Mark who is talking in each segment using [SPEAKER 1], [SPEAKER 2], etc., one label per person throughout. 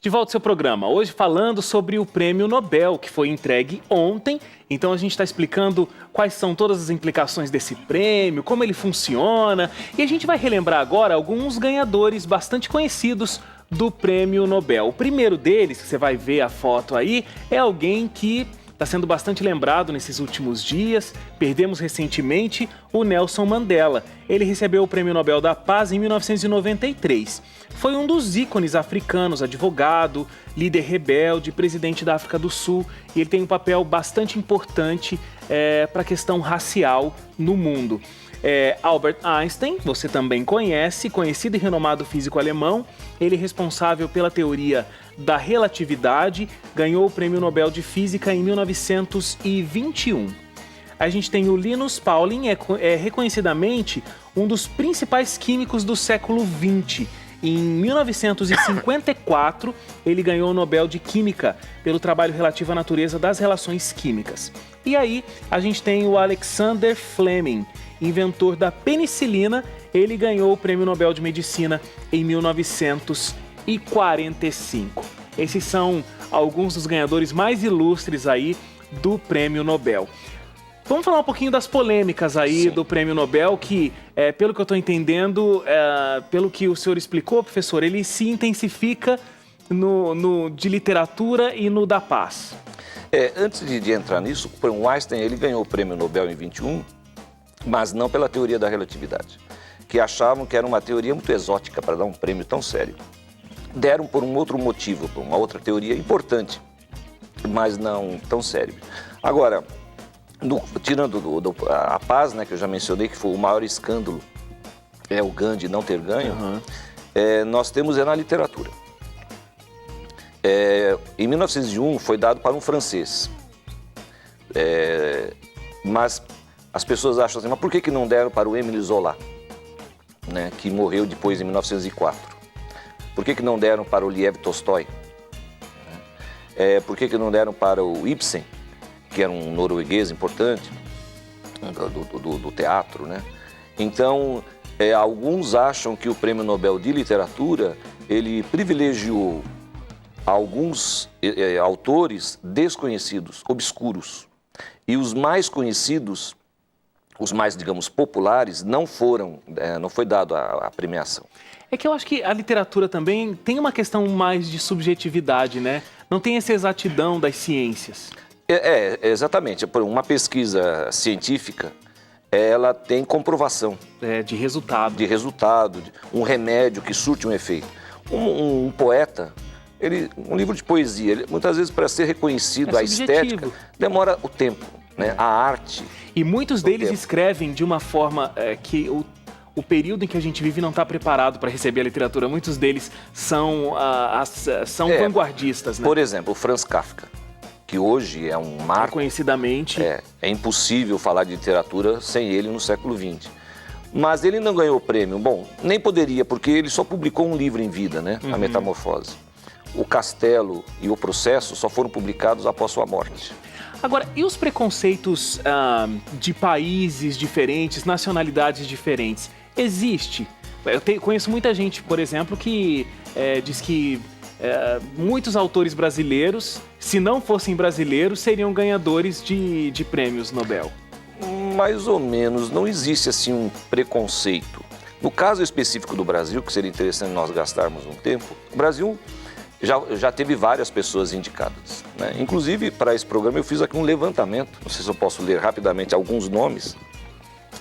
[SPEAKER 1] De volta ao seu programa, hoje falando sobre o Prêmio Nobel, que foi entregue ontem. Então a gente está explicando quais são todas as implicações desse prêmio, como ele funciona. E a gente vai relembrar agora alguns ganhadores bastante conhecidos do Prêmio Nobel. O primeiro deles, que você vai ver a foto aí, é alguém que está sendo bastante lembrado nesses últimos dias. Perdemos recentemente o Nelson Mandela. Ele recebeu o Prêmio Nobel da Paz em 1993. Foi um dos ícones africanos, advogado, líder rebelde, presidente da África do Sul. E ele tem um papel bastante importante para a questão racial no mundo. Albert Einstein, você também conhece, conhecido e renomado físico alemão. Ele é responsável pela teoria da relatividade, ganhou o Prêmio Nobel de Física em 1921. A gente tem o Linus Pauling, é reconhecidamente um dos principais químicos do século XX. Em 1954, ele ganhou o Nobel de Química pelo trabalho relativo à natureza das relações químicas. E aí, a gente tem o Alexander Fleming, inventor da penicilina. Ele ganhou o Prêmio Nobel de Medicina em 1945. Esses são alguns dos ganhadores mais ilustres aí do Prêmio Nobel. Vamos falar um pouquinho das polêmicas aí do Prêmio Nobel, que, pelo que eu estou entendendo, pelo que o senhor explicou, professor, ele se intensifica no de literatura e no da paz.
[SPEAKER 2] Antes de entrar nisso, o Einstein ele ganhou o Prêmio Nobel em 21, mas não pela teoria da relatividade, que achavam que era uma teoria muito exótica para dar um prêmio tão sério. Deram por um outro motivo, por uma outra teoria importante, mas não tão sério. Agora, tirando a paz, né, que eu já mencionei, que foi o maior escândalo, o Gandhi não ter ganho, nós temos na literatura. Em 1901 foi dado para um francês, mas as pessoas acham assim, mas por que não deram para o Émile Zola, né, que morreu depois em 1904? Por que não deram para o Liev Tolstói? Por que não deram para o Ibsen, que era um norueguês importante do teatro, né? Então, alguns acham que o Prêmio Nobel de Literatura, ele privilegiou alguns autores desconhecidos, obscuros, e os mais conhecidos, os mais, digamos, populares, não foi dado a premiação.
[SPEAKER 1] É que eu acho que a literatura também tem uma questão mais de subjetividade, né? Não tem essa exatidão das ciências.
[SPEAKER 2] Exatamente. Uma pesquisa científica, ela tem comprovação.
[SPEAKER 1] De resultado.
[SPEAKER 2] De resultado, um remédio que surte um efeito. Um poeta, um livro de poesia, muitas vezes para ser reconhecido, a estética, demora o tempo, né? A arte.
[SPEAKER 1] E muitos deles escrevem de uma forma que o período em que a gente vive não está preparado para receber a literatura. Muitos deles são vanguardistas, né?
[SPEAKER 2] Por exemplo, o Franz Kafka, que hoje é um marco.
[SPEAKER 1] Reconhecidamente.
[SPEAKER 2] É impossível falar de literatura sem ele no século XX. Mas ele não ganhou o prêmio. Bom, nem poderia, porque ele só publicou um livro em vida, né? A Metamorfose. O Castelo e o Processo só foram publicados após sua morte.
[SPEAKER 1] Agora, e os preconceitos de países diferentes, nacionalidades diferentes? Existe? Eu conheço muita gente, por exemplo, que diz que muitos autores brasileiros, se não fossem brasileiros, seriam ganhadores de prêmios Nobel.
[SPEAKER 2] Mais ou menos, não existe assim um preconceito. No caso específico do Brasil, que seria interessante nós gastarmos um tempo, o Brasil já teve várias pessoas indicadas, né? Inclusive, para esse programa eu fiz aqui um levantamento, não sei se eu posso ler rapidamente alguns nomes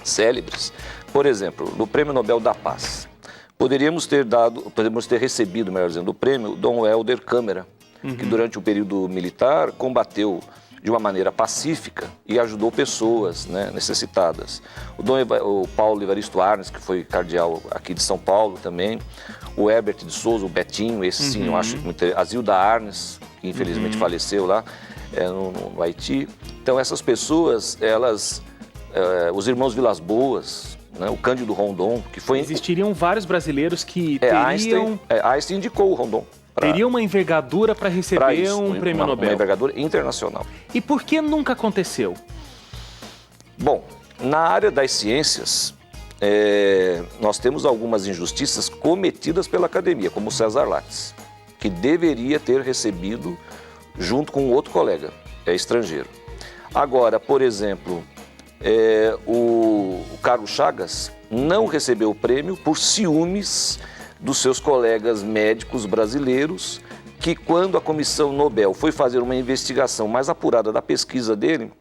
[SPEAKER 2] célebres. Por exemplo, no Prêmio Nobel da Paz, podemos ter recebido, melhor dizendo, o prêmio Dom Helder Câmara, que durante o período militar combateu de uma maneira pacífica e ajudou pessoas, né, necessitadas. O Paulo Evaristo Arnes, que foi cardeal aqui de São Paulo também, o Herbert de Souza, o Betinho, esse sim, eu acho muito. A Zilda Arnes, que infelizmente faleceu lá no Haiti. Então essas pessoas, os irmãos Vilas Boas, né, o Cândido Rondon, que foi...
[SPEAKER 1] Existiriam vários brasileiros que teriam...
[SPEAKER 2] Einstein indicou o Rondon.
[SPEAKER 1] Teria uma envergadura para receber um prêmio Nobel.
[SPEAKER 2] Uma envergadura internacional.
[SPEAKER 1] E por que nunca aconteceu?
[SPEAKER 2] Bom, na área das ciências, nós temos algumas injustiças cometidas pela academia, como o César Lattes. que deveria ter recebido junto com outro colega, estrangeiro. Agora, por exemplo, o Carlos Chagas não recebeu o prêmio por ciúmes dos seus colegas médicos brasileiros, que quando a Comissão Nobel foi fazer uma investigação mais apurada da pesquisa dele,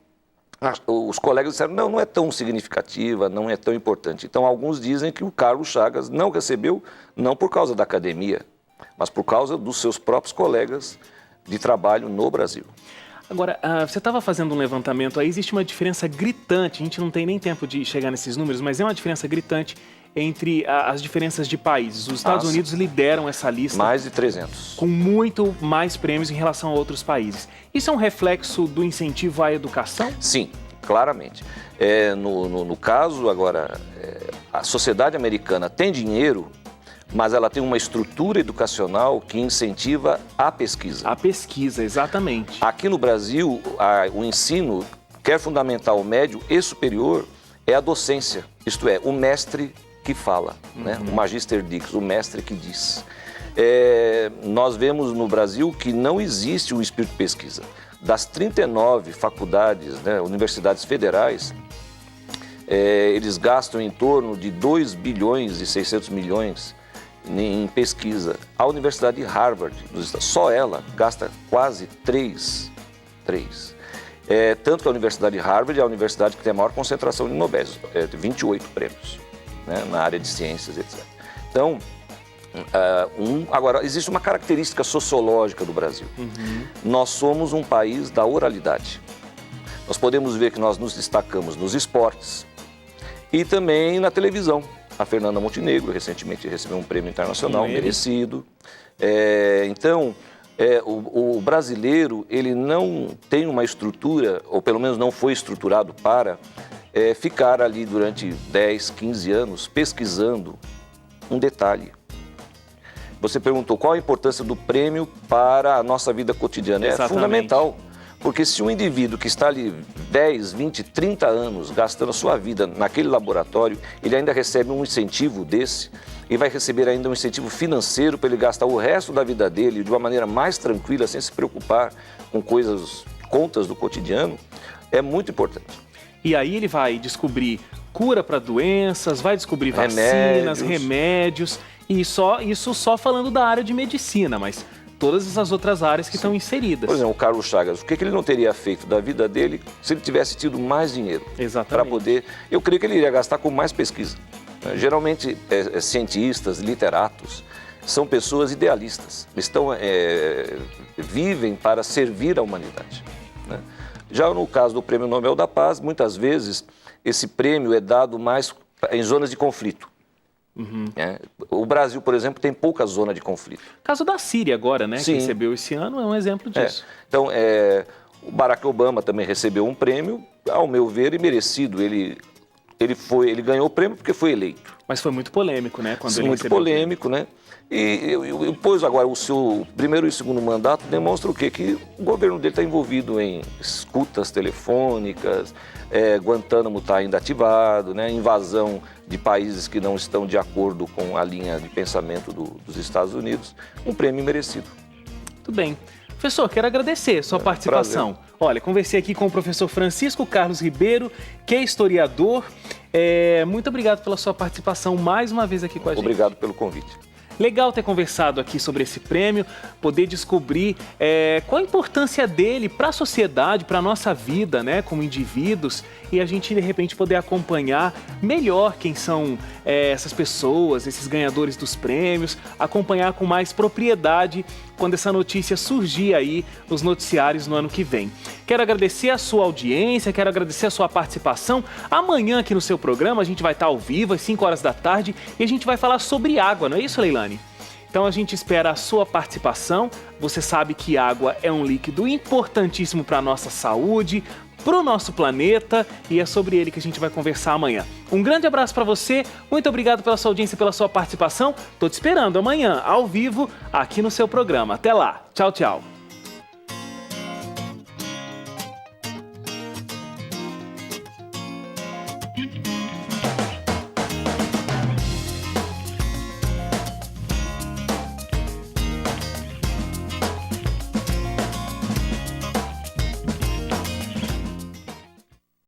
[SPEAKER 2] os colegas disseram, não é tão significativa, não é tão importante. Então, alguns dizem que o Carlos Chagas não recebeu, não por causa da academia, mas por causa dos seus próprios colegas de trabalho no Brasil.
[SPEAKER 1] Agora, você estava fazendo um levantamento aí, existe uma diferença gritante, a gente não tem nem tempo de chegar nesses números, mas é uma diferença gritante entre as diferenças de países. Os Estados Unidos lideram essa lista.
[SPEAKER 2] Mais de 300.
[SPEAKER 1] Com muito mais prêmios em relação a outros países. Isso é um reflexo do incentivo à educação?
[SPEAKER 2] Sim, claramente. No caso, agora, a sociedade americana tem dinheiro, mas ela tem uma estrutura educacional que incentiva a pesquisa.
[SPEAKER 1] A pesquisa, exatamente.
[SPEAKER 2] Aqui no Brasil, o ensino, quer fundamental, médio e superior, é a docência, isto é, o mestre que fala, né? O Magister Dix, o mestre que diz. Nós vemos no Brasil que não existe um espírito de pesquisa. Das 39 faculdades, né, universidades federais, eles gastam em torno de 2 bilhões e 600 milhões em pesquisa. A Universidade de Harvard, só ela, gasta quase 3. Tanto que a Universidade de Harvard é a universidade que tem a maior concentração de Nobel, 28 prêmios, né, na área de ciências, etc. Então, agora, existe uma característica sociológica do Brasil. Nós somos um país da oralidade. Nós podemos ver que nós nos destacamos nos esportes e também na televisão. A Fernanda Montenegro recentemente recebeu um prêmio internacional merecido. Então, o brasileiro, ele não tem uma estrutura, ou pelo menos não foi estruturado para ficar ali durante 10, 15 anos pesquisando um detalhe. Você perguntou qual a importância do prêmio para a nossa vida cotidiana.
[SPEAKER 1] Exatamente.
[SPEAKER 2] É fundamental, porque se um indivíduo que está ali 10, 20, 30 anos gastando a sua vida naquele laboratório, ele ainda recebe um incentivo desse e vai receber ainda um incentivo financeiro para ele gastar o resto da vida dele de uma maneira mais tranquila, sem se preocupar com contas do cotidiano, é muito importante.
[SPEAKER 1] E aí ele vai descobrir cura para doenças, vai descobrir vacinas, remédios, e isso só falando da área de medicina, mas todas essas outras áreas que estão inseridas.
[SPEAKER 2] Por exemplo, o Carlos Chagas, o que ele não teria feito da vida dele se ele tivesse tido mais dinheiro?
[SPEAKER 1] Exatamente.
[SPEAKER 2] Para poder... Eu creio que ele iria gastar com mais pesquisa. Geralmente, cientistas, literatos, são pessoas idealistas. Vivem para servir a humanidade, né? Já no caso do Prêmio Nobel da Paz, muitas vezes esse prêmio é dado mais em zonas de conflito. O Brasil, por exemplo, tem pouca zona de conflito.
[SPEAKER 1] O caso da Síria agora, né?
[SPEAKER 2] Sim.
[SPEAKER 1] Que recebeu esse ano, é um exemplo disso.
[SPEAKER 2] Então, o Barack Obama também recebeu um prêmio, ao meu ver, e merecido. Ele ganhou o prêmio porque foi eleito.
[SPEAKER 1] Mas foi muito polêmico, né? Quando ele
[SPEAKER 2] muito polêmico, né? E depois, agora, o seu primeiro e segundo mandato demonstra o quê? Que o governo dele está envolvido em escutas telefônicas, Guantánamo está ainda ativado, né? Invasão de países que não estão de acordo com a linha de pensamento dos Estados Unidos. Um prêmio merecido.
[SPEAKER 1] Muito bem. Professor, quero agradecer a sua participação.
[SPEAKER 2] Prazer.
[SPEAKER 1] Olha, conversei aqui com o professor Francisco Carlos Ribeiro, que é historiador. Muito obrigado pela sua participação mais uma vez aqui com a gente.
[SPEAKER 2] Obrigado pelo convite.
[SPEAKER 1] Legal ter conversado aqui sobre esse prêmio, poder descobrir qual a importância dele para a sociedade, para a nossa vida, né, como indivíduos, e a gente, de repente, poder acompanhar melhor quem são essas pessoas, esses ganhadores dos prêmios, acompanhar com mais propriedade quando essa notícia surgir aí nos noticiários no ano que vem. Quero agradecer a sua audiência, quero agradecer a sua participação. Amanhã aqui no seu programa a gente vai estar ao vivo às 5 horas da tarde e a gente vai falar sobre água, não é isso, Leilani? Então a gente espera a sua participação. Você sabe que água é um líquido importantíssimo para a nossa saúde, para o nosso planeta, e é sobre ele que a gente vai conversar amanhã. Um grande abraço para você, muito obrigado pela sua audiência, pela sua participação. Tô te esperando amanhã, ao vivo, aqui no seu programa. Até lá, tchau, tchau.